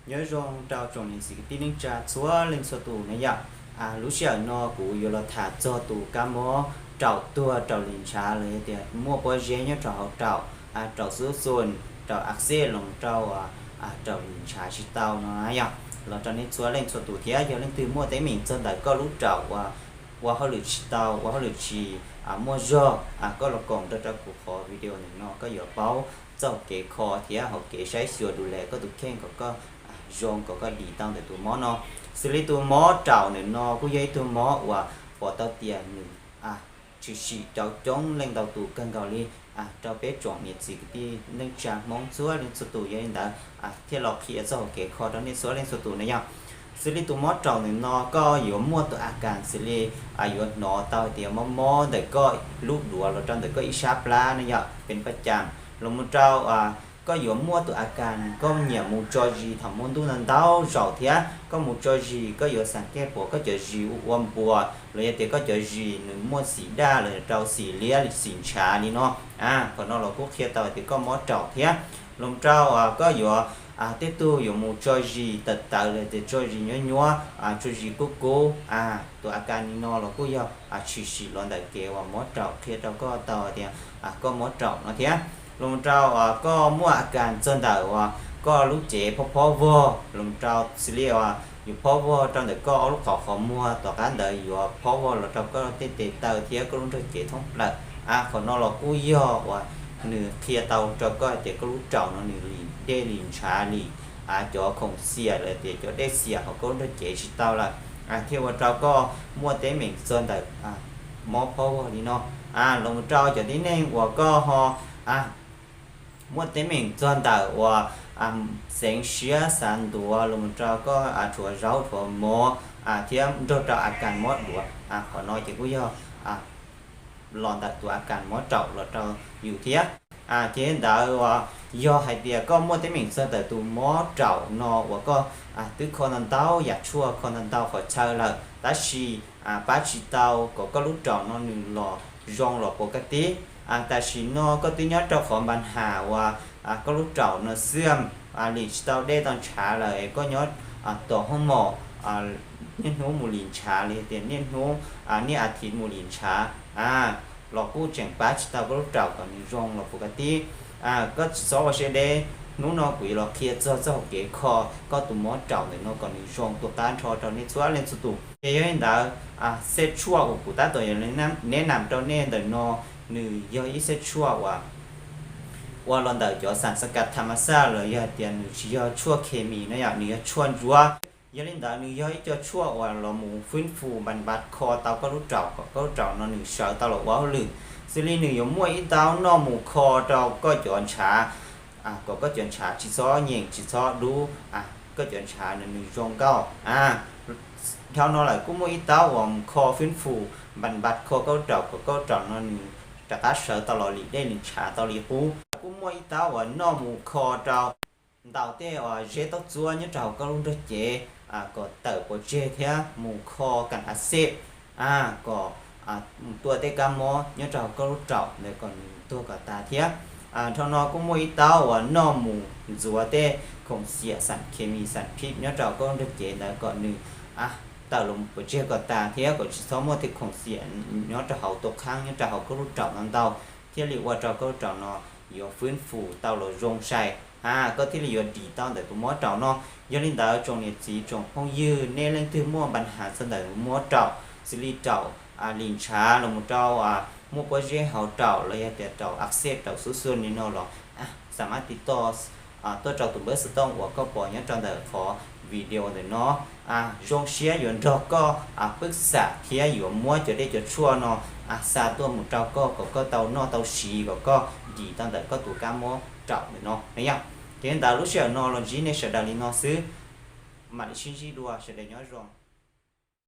nhớ rong trao trồng những sự tin linh trà chúa linh số tù này ya lúc xưa nó cũng yêu là thả cho tù cá mó trào tua trào linh tràเลยthì mua bao giờ nhớ trào trào sữa xuân trào ác xe lòng trào trào linh trà chỉ tàu nó ya là cho nên chúa linh số tù thì giờ linh từ mua tới mình chân đại có lúc trào và họ lựa tàu và họ lựa chỉ mua do có là còn cho cuộc khó video này nó có giờ báo cho cái kho thì họ cái sai sửa đủ lệ có tụ khen có rong có đi tăng để tụ mó nó xử lý tụ mó trào này nó cũng dây tụ mó và bỏ tao tiền nữa chỉ cháu chống lên đầu tụ cân gạo đi cháu bé chọn nhiệt gì đi lên trà mong chúa lên số tụ vậy đã thiết lọc kia cho cái kho đó lên số tụ này nhau xử lý tụ mó trào này nó có yếu mua tụ càng xử lý yếu nó tao tiền mó để coi lúc đùa rồi trong để có ít sáp lá này nhởเป็นประจำลงมือเจ้าก็อยู่มั่วตัวอาการก็เหนียวมูจอจีทำมุนตุนันเต้าเจ้าเทียก็มูจอจีก็อยู่สังเกตปวดก็จะจีอ้วนปวดเลยเด็กก็จะจีหนึ่งมั่วสีด้าเลยเจ้าสีเลี้ยสีชานี่เนาะพอเนาะเราก็เคลียร์ตัวเด็กก็มอเจ้าเทียลงเจ้าก็อยู่เต้ตัวอยู่มูจอจีตัดตาเลยแต่จอจียัวจอจีกุ๊กตัวอาการนี่เนาะเราก็ยอฉีลอนได้เกว่ามอเจ้าเคลียร์เจ้าก็ตัวเดียก็มอเจ้าเนาะเทียลงเจ้าก็มั่วอาการจนได้ก็รู้เจ็บพอวลงเจ้าสิเรียอยู่พอวจนได้ก็เอาลูกขอมั่วต่อการเดินอยู่พอวเราเจ้าก็เตะเตาเทียก็รู้เจ็บท้องเลยคนนอเรากู้ย่อว่าหนึ่งเทียเตาเจ้าก็เจ็บก็รู้เจ้าเนาะหนึ่งลีเดลินชาลีจ่อคงเสียเลยเดี๋ยวจ่อได้เสียเขาก็รู้เจ็บชิดเตาละเที่ยวเจ้าก็มั่วเตะเหม่งจนได้มอพอวนี่เนาะลงเจ้าจะได้แน่ว่าก็ฮอmua tới mình chọn tạo và sáng sớm sáng đùa lúc cho có chùa rau chùa mò thêm cho càng mót đùa họ nói chỉ có do lòn đặt tụi càng mót trậu là cho nhiều thiết chế đạo do hai địa có mua tới mình chọn tạo tụi mót trậu nó và có từ con ăn tao giặt chua con ăn tao phải chơi là ta chỉ bát chỉ tao có lúc trậu nó nương lò rong lò bộ cái tíแต่ชิโนก็ตัวนี้เจ้าของปัญหาว่าก็รู้เจ้าเนื้อเสื่อมหลีเต้าได้ตอนช้าเลยก็ย้อนตัวห้องหมอเนี่ยหูมูลินช้าเลยแต่เนี่ยหูเนี่ยอาทิตย์มูลินช้าเรากู้แจงป้าชิเต้าก็รู้เจ้าก่อนนี่รองเราปกติก็สอบว่าเชเดนู้นเราคุยเราเคลียร์เจ้าเก๋คอก็ตัวหมอเจ้าเนี่ยเราก่อนนี่รองตัวต้านทอตอนนี้ชัวร์เล่นสุดตัวเฮ้ยเดี๋ยวเซตชัวร์กูต้าตัวอย่างนี้นะแนะนำเจ้าเนี่ยเดี๋ยวนหนึ่งย่อยเส้นชั่วว่าเราเดินจากสารสกัดธรรมชาติเลยเดี๋ยวหนึ่งย่อยชั่วเคมีนะอย่างนี้ชั่วรัวยังเล่นเดินหนึ่งย่อยจะชั่วว่าเราหมูฟื้นฟูบรรบัดคอเตาก็รู้จักก็รู้จักนั่นหนึ่งเสาตลอดว่าหรือสิริหนึ่งอย่างมวยเตาหน้าหมูคอเราก็จอนช้าก็จอนช้าชิซ้อเงี่ยงชิซ้อรู้ก็จอนช้าหนึ่งจงเก้าเท่านั้นแหละกูมวยเตาว่าคอฟื้นฟูบรรบัดคอก็จักนั่นหนึ่งจากการเสตลอดได้หนึ่งชาตลอดหูกูมวยตาว่าน้อมูคอเจ้าดาวเต้ว่าเจตจัวเนี่ยเจ้าก็รู้ได้เจก็เติบโตเจเทียมูคอกันอาเซก็ตัวเตกามอเนี่ยเจ้าก็รู้เจ้าเลยก่อนตัวกับตาเทียทอนอกูมวยตาว่าน้อมูจัวเต้คงเสียสารเคมีสารพิษเนี่ยเจ้าก็รู้ได้เจแล้วก่อนหนึ่งตาลงไปเจก็ตาเทียก็สมมติของเสียเนาะจะเขาตกข้างเนี่ยจะเขาก็รู้จักนั่นเตาที่เรียกว่าเจ้าก็รู้จักเนาะอยู่ฟื้นฟูเตาเราลงใส่ก็ที่เรียกดีเตาแต่ตัวมอเจ้าเนาะย้อนลินดาวจงเนี่ยจีจงห้องยืนเนี่ยเรื่องที่มั่วปัญหาเสนอมอเจ้าสิริเจ้าลินช้าลงเจ้ามั่วก็เจเขาเจ้าเลยแต่เจ้าอักเสบเจ้าสุดๆนี่เนาะหรอสามารถติดต่อตัวเจ้าตัวเบอร์สต้องว่าก็ปล่อยเนี่ยเจ้าเดี๋ยวขอวิดีโอเดี๋ยวเนาะจงเชียร์อยู่เราก็ปรึกษาเทียอยู่มั่วจะได้จะชั่วเนาะซาตัวหมูเจ้าก็เตาเนาะเตาชีก็ดีตั้งแต่ก็ตัวก้ามมั่วเจ้าเนาะเนี่ยเห็นดาวรู้เชียร์เนาะลองจีเนี่ยเชียร์ดาวลีเนาะซื้อมาดิชินจีดัวเชียร์ได้ย้อนรอง